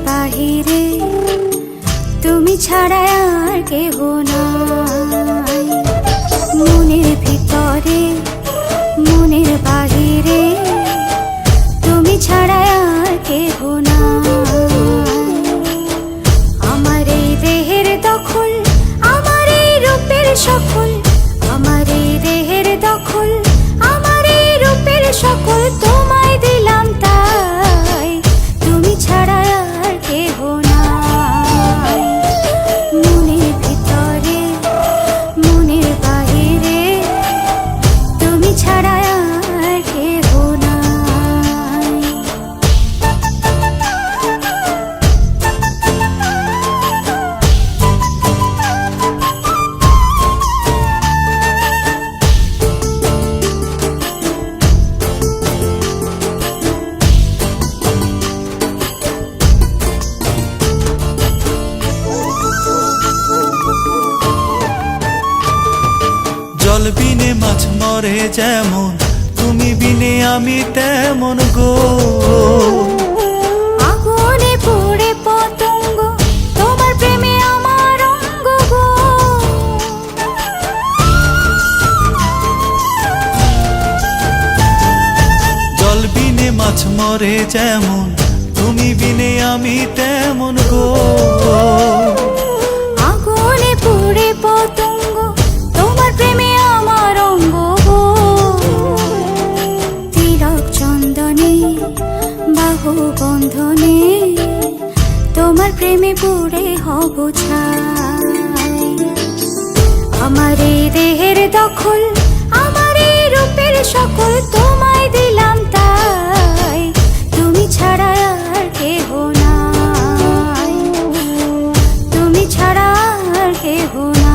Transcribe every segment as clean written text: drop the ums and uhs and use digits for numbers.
বাহিরে তুমি ছাড়া আর কেহ নাই। মনের ভিতরে মনের বাহিরে তুমি ছাড়া আর কেহ নাই। আমার এই দেহের দখল, আমার এই রূপের সকল, আমার এই দেহের দখল, আমার এই রূপের সকল তোমায় দিলাম তাই, তুমি ছাড়া আর কেহ নাই। মনের ভিতরে মনের বাহিরে তুমি ছাড়া আর কেহ নাই। জল বিনে মাছ মরে যেমন, তুমি বিনে আমি তেমন গো। আগুনে পুড়ে পতঙ্গ, তোমার প্রেমে আমার অঙ্গ গো। জল বিনে মাছ মরে যেমন, তুমি বিনে আমি তেমন গো। আগুনে পুড়ে পতঙ্গ, তোমার প্রেমে আমার অঙ্গ গো। তিলক চন্দনে বাহু বন্ধনে তোমার প্রেমে পুড়ে হব ছাই। আমার এই দেহের দখল, আমার এই রূপের সকল তোমায় দিলাম তাই, তুমি ছাড়া আর কেহ নাই, তুমি ছাড়া আর কেহ নাই।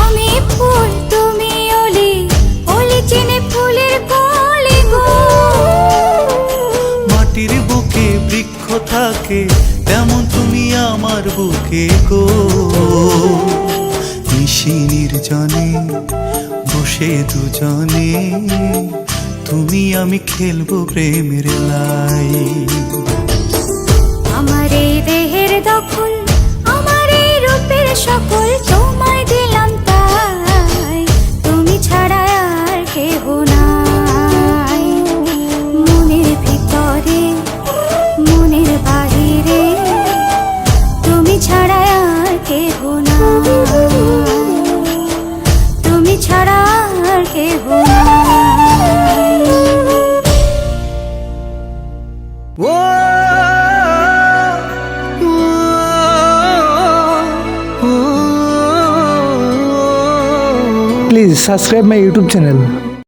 আমি ফুল তুমি অলি, অলি চিনে ফুলের কলি গো। মাটির বুকে বৃক্ষ থাকে তেমন তুমি আমার বুকে গো। নিশি নির্জনে বসে দুজনে তুমি আমি খেলবো প্রেমের লাই। আমার এই দেহের দখল, আমার এই রূপের সকল তোমায় দিলাম তাই, তুমি ছাড়া আর কেহ নাই। মনের ভিতরে মনের বাহিরে তুমি ছাড়া আর কেহ নাই, তুমি ছাড়া আর কেহ নাই। Please subscribe my YouTube channel.